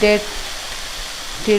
1.5